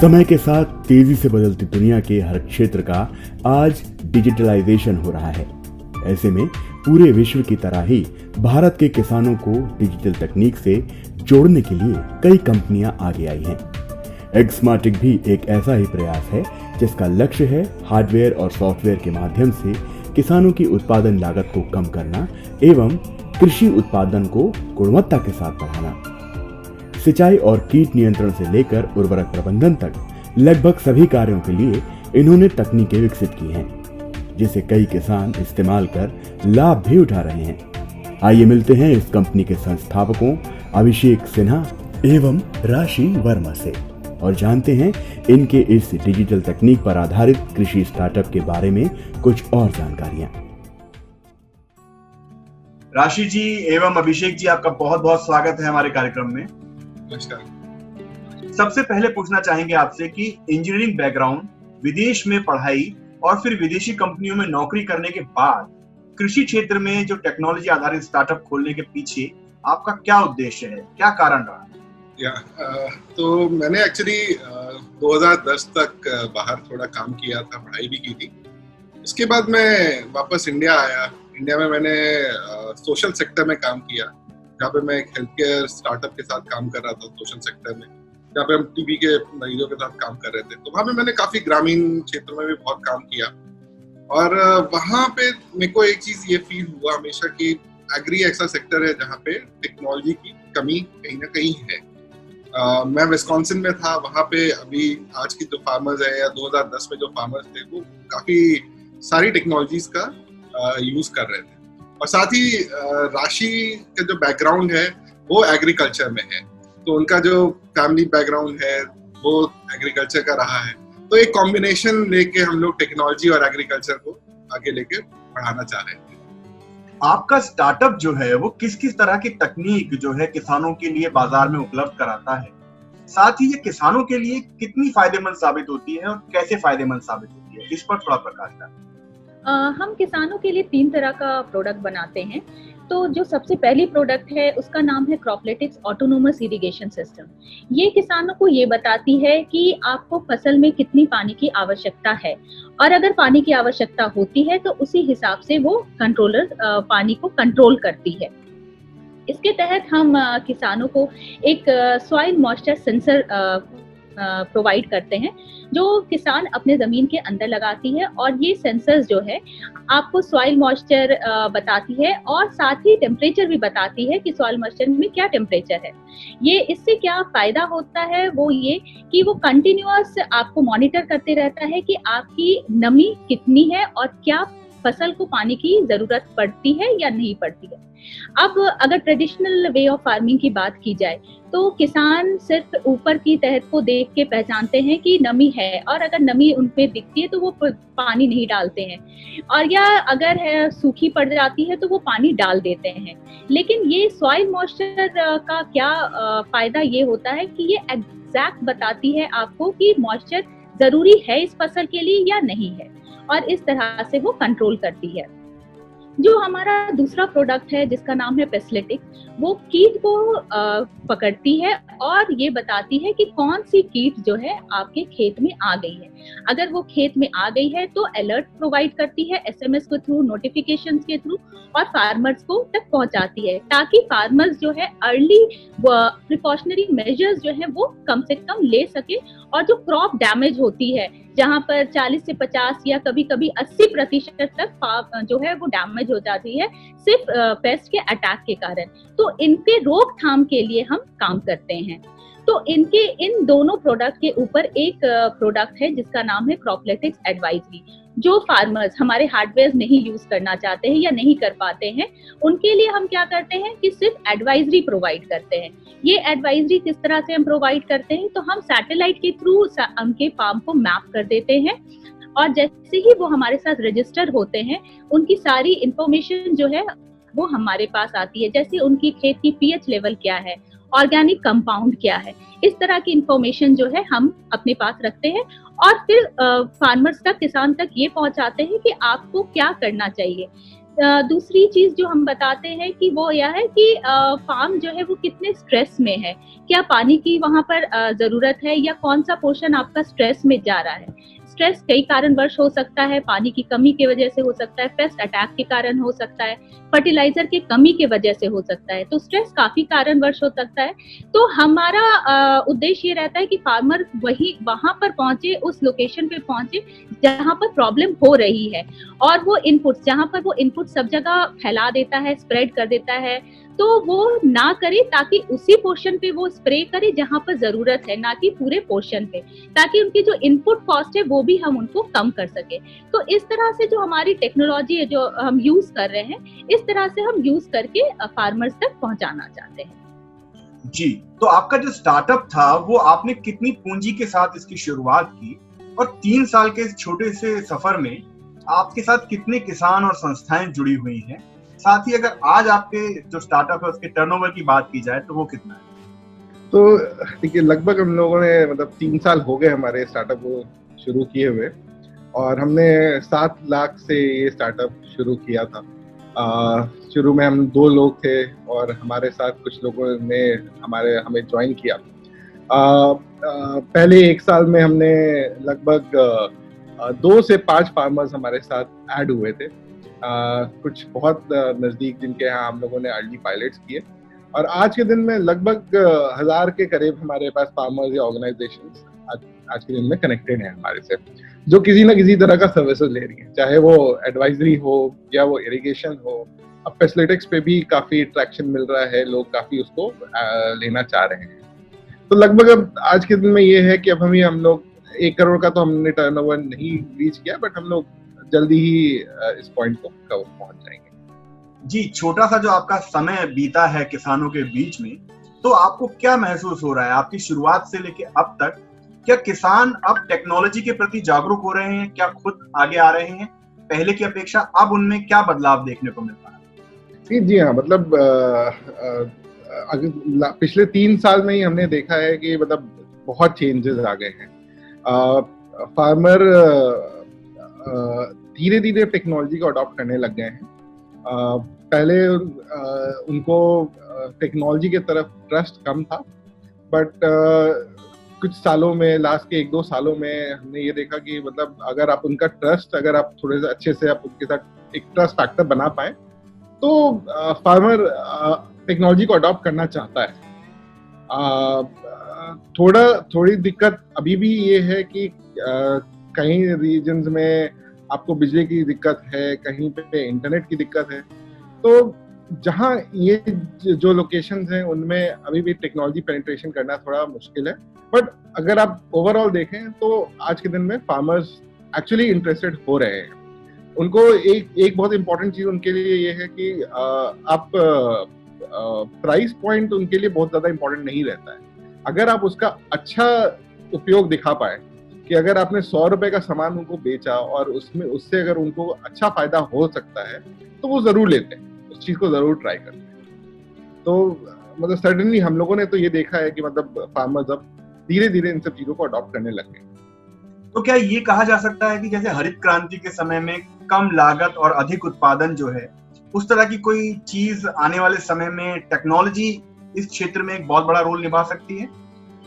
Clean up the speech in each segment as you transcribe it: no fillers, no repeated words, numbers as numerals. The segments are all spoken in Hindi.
समय के साथ तेजी से बदलती दुनिया के हर क्षेत्र का आज डिजिटलाइजेशन हो रहा है। ऐसे में पूरे विश्व की तरह ही भारत के किसानों को डिजिटल तकनीक से जोड़ने के लिए कई कंपनियां आगे आई हैं। एक्समार्टिक भी एक ऐसा ही प्रयास है जिसका लक्ष्य है हार्डवेयर और सॉफ्टवेयर के माध्यम से किसानों की उत्पादन लागत को कम करना एवं कृषि उत्पादन को गुणवत्ता के साथ बढ़ाना। सिंचाई और कीट नियंत्रण से लेकर उर्वरक प्रबंधन तक लगभग सभी कार्यों के लिए इन्होंने तकनीकें विकसित की हैं, जिसे कई किसान इस्तेमाल कर लाभ भी उठा रहे हैं। आइए मिलते हैं इस कंपनी के संस्थापकों अभिषेक सिन्हा एवं राशि वर्मा से और जानते हैं इनके इस डिजिटल तकनीक पर आधारित कृषि स्टार्टअप के बारे में कुछ और जानकारियां। राशि जी एवं अभिषेक जी, आपका बहुत बहुत स्वागत है हमारे कार्यक्रम में। नमस्कार। सबसे पहले पूछना चाहेंगे आपसे कि इंजीनियरिंग बैकग्राउंड, विदेश में पढ़ाई और फिर विदेशी कंपनियों में नौकरी करने के बाद कृषि क्षेत्र में जो टेक्नोलॉजी आधारित स्टार्टअप खोलने के पीछे आपका क्या उद्देश्य है, क्या कारण रहा? तो मैंने एक्चुअली 2010 तक बाहर थोड़ा काम किया था, पढ़ाई भी की थी। इसके बाद मैं वापस इंडिया आया। इंडिया में मैंने सोशल सेक्टर में काम किया, जहाँ पे मैं एक हेल्थ केयर स्टार्टअप के साथ काम कर रहा था सोशल सेक्टर में, जहाँ पे हम टीबी के मरीजों के साथ काम कर रहे थे। तो वहाँ पे मैंने काफी ग्रामीण क्षेत्रों में भी बहुत काम किया और वहाँ पे मेरे को एक चीज ये फील हुआ हमेशा कि एग्री ऐसा सेक्टर है जहाँ पे टेक्नोलॉजी की कमी कहीं ना कहीं है। मैं विस्कॉन्सिन में था, वहाँ पे अभी आज की जो फार्मर्स है या 2010 में जो फार्मर्स थे वो काफी सारी टेक्नोलॉजीज का यूज कर रहे थे। और साथ ही राशि का जो बैकग्राउंड है वो एग्रीकल्चर में है, तो उनका जो फैमिली बैकग्राउंड है वो एग्रीकल्चर का रहा है। तो एक कॉम्बिनेशन लेके हम लोग टेक्नोलॉजी और एग्रीकल्चर को आगे लेके बढ़ाना चाह रहे हैं। आपका स्टार्टअप जो है वो किस किस तरह की तकनीक जो है किसानों के लिए बाजार में उपलब्ध कराता है, साथ ही ये किसानों के लिए कितनी फायदेमंद साबित होती है और कैसे फायदेमंद साबित होती है, इस पर थोड़ा प्रकाश डालें। हम किसानों के लिए 3 तरह का प्रोडक्ट बनाते हैं। तो जो सबसे पहली प्रोडक्ट है उसका नाम है क्रॉपलेटिक्स ऑटोनोमस इरिगेशन सिस्टम। ये किसानों को ये बताती है कि आपको फसल में कितनी पानी की आवश्यकता है और अगर पानी की आवश्यकता होती है तो उसी हिसाब से वो कंट्रोलर पानी को कंट्रोल करती है। इसके तहत हम किसानों को एक सॉइल मॉइस्चर सेंसर प्रोवाइड करते हैं, जो किसान अपने जमीन के अंदर लगाती है और ये सेंसर्स जो है आपको सॉइल मॉइस्चर बताती है और साथ ही टेम्परेचर भी बताती है कि सॉइल मॉइस्चर में क्या टेम्परेचर है। ये इससे क्या फायदा होता है वो ये कि वो कंटिन्यूअस आपको मॉनिटर करते रहता है कि आपकी नमी कितनी है और क्या फसल को पानी की जरूरत पड़ती है या नहीं पड़ती है। अब अगर ट्रेडिशनल वे ऑफ फार्मिंग की बात की जाए तो किसान सिर्फ ऊपर की तहत को देख के पहचानते हैं कि नमी है और अगर नमी उन पे दिखती है तो वो पानी नहीं डालते हैं, और या अगर है सूखी पड़ जाती है तो वो पानी डाल देते हैं। लेकिन ये सॉइल मॉइस्चर का क्या फायदा ये होता है कि ये एग्जैक्ट बताती है आपको कि मॉइस्चर जरूरी है इस फसल के लिए या नहीं है, और इस तरह से वो कंट्रोल करती है। जो हमारा दूसरा प्रोडक्ट है जिसका नाम है पेस्लेटिक्स, वो कीट को पकड़ती है और ये बताती है कि कौन सी कीट जो है आपके खेत में आ गई है। अगर वो खेत में आ गई है तो अलर्ट प्रोवाइड करती है एसएमएस के थ्रू, नोटिफिकेशंस के थ्रू, और फार्मर्स को तक पहुंचाती है ताकि फार्मर्स जो है अर्ली प्रिकॉशनरी मेजर्स जो है वो कम से कम ले सके और जो क्रॉप डैमेज होती है जहां पर 40 से 50 या कभी कभी 80% तक जो है वो डैमेज हो जाती है सिर्फ पेस्ट के अटैक के कारण, तो इनके रोकथाम के लिए हम काम करते हैं। तो इनके इन दोनों प्रोडक्ट के ऊपर एक प्रोडक्ट है जिसका नाम है क्रॉपलेटिक्स एडवाइजरी। जो फार्मर्स हमारे हार्डवेयर नहीं यूज करना चाहते हैं या नहीं कर पाते हैं उनके लिए हम क्या करते हैं कि सिर्फ एडवाइजरी प्रोवाइड करते हैं। ये एडवाइजरी किस तरह से हम प्रोवाइड करते हैं, तो हम सैटेलाइट के थ्रू उनके फार्म को मैप कर देते हैं और जैसे ही वो हमारे साथ रजिस्टर होते हैं उनकी सारी इंफॉर्मेशन जो है वो हमारे पास आती है, जैसे उनकी खेत की पीएच लेवल क्या है, ऑर्गेनिक कंपाउंड क्या है, इस तरह की इंफॉर्मेशन जो है हम अपने पास रखते हैं और फिर फार्मर्स तक, किसान तक ये पहुंचाते हैं कि आपको क्या करना चाहिए। दूसरी चीज जो हम बताते हैं कि वो यह है कि फार्म जो है वो कितने स्ट्रेस में है, क्या पानी की वहां पर जरूरत है, या कौन सा पोर्शन आपका स्ट्रेस में जा रहा है। स्ट्रेस कई कारणवश हो सकता है, पानी की कमी की वजह से हो सकता है, पेस्ट अटैक के कारण हो सकता है, फर्टिलाइजर की कमी की वजह से हो सकता है, तो स्ट्रेस काफी कारणवश हो सकता है। तो हमारा उद्देश्य ये रहता है कि फार्मर वहां पर पहुंचे, उस लोकेशन पे पहुंचे जहां पर प्रॉब्लम हो रही है, और वो इनपुट जहां पर वो इनपुट सब जगह फैला देता है, स्प्रेड कर देता है, तो वो ना करे, ताकि उसी पोर्शन पे वो स्प्रे करे जहां पर जरूरत है, ना कि पूरे पोर्शन पे, ताकि उनकी जो इनपुट कॉस्ट है वो भी हम उनको कम कर सके। तो इस तरह से जो हमारी टेक्नोलॉजी है जो हम यूज कर रहे हैं, इस तरह से हम यूज करके फार्मर्स तक पहुंचाना चाहते हैं। जी, तो आपका जो स्टार्टअप था वो आपने कितनी पूंजी के साथ इसकी शुरुआत की, और 3 साल के इस छोटे से सफर में आपके साथ कितने किसान और संस्थाएं जुड़ी हुई हैं? साथ ही अगर आज आपके जो स्टार्टअप है उसके टर्नओवर की बात की जाए तो वो कितना है? तो देखिए, लगभग हम लोगों ने मतलब 3 साल हो गए हमारे स्टार्टअप को शुरू किए हुए, और हमने 7 लाख से ये स्टार्टअप शुरू किया था। शुरू में हम 2 लोग थे और हमारे साथ कुछ लोगों ने हमें ज्वाइन किया। पहले 1 साल में हमने लगभग 2 से 5 फार्मर्स हमारे साथ ऐड हुए थे, कुछ बहुत नज़दीक, जिनके यहाँ हम लोगों ने अर्ली पायलट्स किए, और आज के दिन में लगभग 1000 के करीब हमारे पास फार्मर्स या ऑर्गेनाइजेशंस आज के दिन में कनेक्टेड हैं हमारे से, जो किसी ना किसी तरह का सर्विसेज ले रही हैं, चाहे वो एडवाइजरी हो या वो इरिगेशन हो। अब फैसिलिटिक्स पे भी काफ़ी ट्रैक्शन मिल रहा है, लोग काफ़ी उसको लेना चाह रहे हैं। तो लगभग अब आज के दिन में ये है कि अब हम लोग 1 करोड़ का तो हमने टर्नओवर नहीं रीच किया, बट हम लोग जल्दी ही इस पॉइंट को पहुंच जाएंगे। जी, छोटा सा जो आपका समय बीता है किसानों के बीच में, तो आपको क्या महसूस हो रहा है आपकी शुरुआत से लेके अब तक? क्या किसान अब टेक्नोलॉजी के प्रति जागरूक हो रहे हैं? क्या खुद आगे आ रहे हैं? पहले की अपेक्षा अब उनमें क्या बदलाव देखने को मिल रहा है? जी हाँ, मतलब पिछले 3 साल में ही हमने देखा है कि मतलब बहुत चेंजेस आ गए हैं। फार्मर धीरे धीरे टेक्नोलॉजी को अडॉप्ट करने लग गए हैं। पहले उनको टेक्नोलॉजी की तरफ ट्रस्ट कम था, बट कुछ सालों में, लास्ट के 1-2 सालों में हमने ये देखा कि मतलब अगर आप उनका ट्रस्ट, अगर आप थोड़े से अच्छे से आप उनके साथ एक ट्रस्ट फैक्टर बना पाए, तो फार्मर टेक्नोलॉजी को अडॉप्ट करना चाहता है। थोड़ी दिक्कत अभी भी ये है कि कहीं रीजन्स में आपको बिजली की दिक्कत है, कहीं पे इंटरनेट की दिक्कत है। तो जहाँ ये जो लोकेशंस हैं उनमें अभी भी टेक्नोलॉजी पेनिट्रेशन करना थोड़ा मुश्किल है, बट अगर आप ओवरऑल देखें तो आज के दिन में फार्मर्स एक्चुअली इंटरेस्टेड हो रहे हैं। उनको एक बहुत इंपॉर्टेंट चीज उनके लिए ये है कि आप प्राइस पॉइंट उनके लिए बहुत ज्यादा इंपॉर्टेंट नहीं रहता है। अगर आप उसका अच्छा उपयोग दिखा पाए कि अगर आपने 100 रुपए का सामान उनको बेचा और उससे अगर उनको अच्छा फायदा हो सकता है, तो वो जरूर लेते हैं, उस चीज को जरूर ट्राई करते हैं। तो मतलब सर्टेनली हम लोगों ने तो ये देखा है कि मतलब फार्मर्स अब धीरे धीरे इन सब चीजों को अडॉप्ट करने लग गए। तो क्या ये कहा जा सकता है कि जैसे हरित क्रांति के समय में कम लागत और अधिक उत्पादन जो है, उस तरह की कोई चीज आने वाले समय में टेक्नोलॉजी इस क्षेत्र में एक बहुत बड़ा रोल निभा सकती है?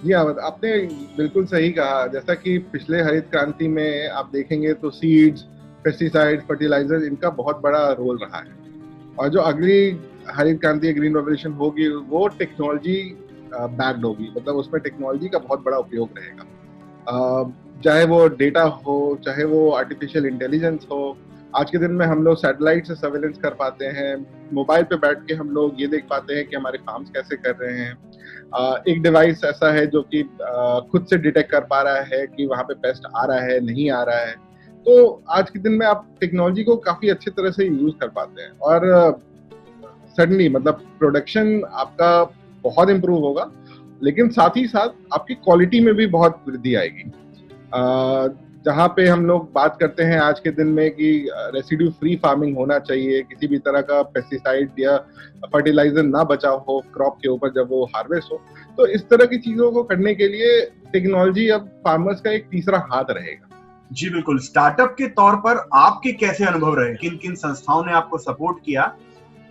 जी हाँ, आपने बिल्कुल सही कहा। जैसा कि पिछले हरित क्रांति में आप देखेंगे तो सीड्स, पेस्टिसाइड्स, फर्टिलाइजर, इनका बहुत बड़ा रोल रहा है, और जो अगली हरित क्रांति, ग्रीन रेवोल्यूशन होगी, वो टेक्नोलॉजी बैक्ड होगी, मतलब उसमें टेक्नोलॉजी का बहुत बड़ा उपयोग रहेगा। चाहे वो डेटा हो, चाहे वो आर्टिफिशियल इंटेलिजेंस हो। आज के दिन में हम लोग सैटेलाइट से सर्वेलेंस कर पाते हैं, मोबाइल पे बैठ के हम लोग ये देख पाते हैं कि हमारे फार्म्स कैसे कर रहे हैं। एक डिवाइस ऐसा है जो कि खुद से डिटेक्ट कर पा रहा है कि वहाँ पे पेस्ट आ रहा है, नहीं आ रहा है। तो आज के दिन में आप टेक्नोलॉजी को काफी अच्छी तरह से यूज कर पाते हैं, और सडनली मतलब प्रोडक्शन आपका बहुत इम्प्रूव होगा, लेकिन साथ ही साथ आपकी क्वालिटी में भी बहुत वृद्धि आएगी। जहाँ पे हम लोग बात करते हैं आज के दिन में कि रेसिड्यू फ्री फार्मिंग होना चाहिए, किसी भी तरह का पेस्टिसाइड या फर्टिलाइजर ना बचा हो क्रॉप के ऊपर जब वो हार्वेस्ट हो, तो इस तरह की चीजों को करने के लिए टेक्नोलॉजी अब फार्मर्स का एक तीसरा हाथ रहेगा। जी बिल्कुल। स्टार्टअप के तौर पर आपके कैसे अनुभव रहे, किन किन संस्थाओं ने आपको सपोर्ट किया,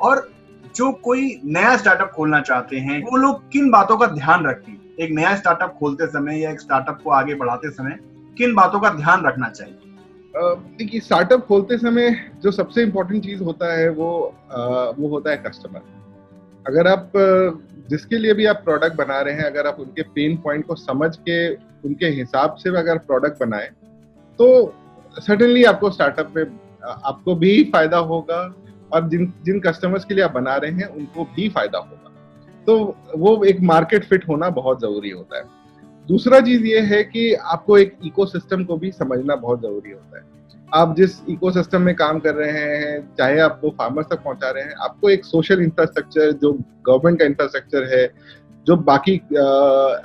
और जो कोई नया स्टार्टअप खोलना चाहते हैं वो लोग किन बातों का ध्यान रखें, एक नया स्टार्टअप खोलते समय या एक स्टार्टअप को आगे बढ़ाते समय किन बातों का ध्यान रखना चाहिए? देखिए, स्टार्टअप खोलते समय जो सबसे इम्पोर्टेंट चीज होता है वो होता है कस्टमर। अगर आप जिसके लिए भी आप प्रोडक्ट बना रहे हैं, अगर आप उनके पेन पॉइंट को समझ के उनके हिसाब से अगर प्रोडक्ट बनाएं तो सर्टेनली आपको स्टार्टअप में आपको भी फायदा होगा, और जिन कस्टमर्स के लिए आप बना रहे हैं उनको भी फायदा होगा। तो वो एक मार्केट फिट होना बहुत जरूरी होता है। दूसरा चीज ये है कि आपको एक इकोसिस्टम को भी समझना बहुत जरूरी होता है। आप जिस इकोसिस्टम में काम कर रहे हैं, चाहे आप वो फार्मर्स तक पहुंचा रहे हैं, आपको एक सोशल इंफ्रास्ट्रक्चर जो गवर्नमेंट का इंफ्रास्ट्रक्चर है, जो बाकी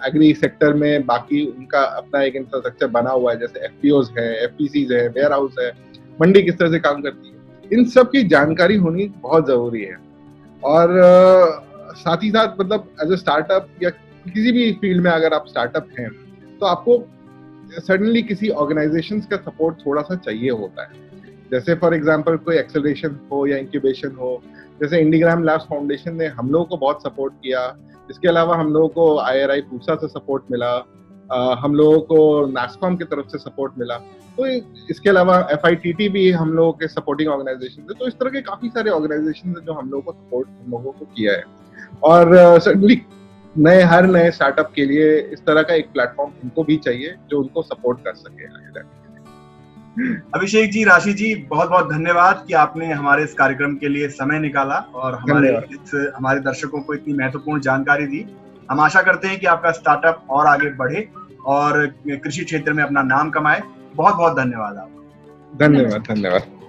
एग्री सेक्टर में बाकी उनका अपना एक इंफ्रास्ट्रक्चर बना हुआ है, जैसे एफपीओज है, एफपीसीज है, वेयर हाउस है, मंडी किस तरह से काम करती है, इन सब की जानकारी होनी बहुत जरूरी है। और साथ ही साथ मतलब एज ए स्टार्टअप या किसी भी फील्ड में अगर आप स्टार्टअप हैं तो आपको सडनली किसी ऑर्गेनाइजेशन का सपोर्ट थोड़ा सा चाहिए होता है। जैसे फॉर एग्जांपल कोई एक्सेलरेशन हो या इंक्यूबेशन हो, जैसे इंडीग्राम लैब्स फाउंडेशन ने हम लोगों को बहुत सपोर्ट किया। इसके अलावा हम लोगों को IRI पूसा से सपोर्ट मिला, हम लोगों को NASSCOM की तरफ से सपोर्ट मिला। तो इसके अलावा FITT भी हम लोगों के सपोर्टिंग ऑर्गेनाइजेशन है। तो इस तरह के काफी सारे ऑर्गेनाइजेशन है जो हम लोगों को सपोर्ट हम लोगों को किया है। और सडनली हर नए स्टार्टअप के लिए इस तरह का एक प्लेटफॉर्म उनको भी चाहिए जो उनको सपोर्ट कर सके आगे। अभिषेक जी, राशि जी, बहुत बहुत धन्यवाद कि आपने हमारे इस कार्यक्रम के लिए समय निकाला और हमारे दर्शकों को इतनी महत्वपूर्ण जानकारी दी। हम आशा करते हैं कि आपका स्टार्टअप और आगे बढ़े और कृषि क्षेत्र में अपना नाम कमाए। बहुत बहुत धन्यवाद आपका। धन्यवाद।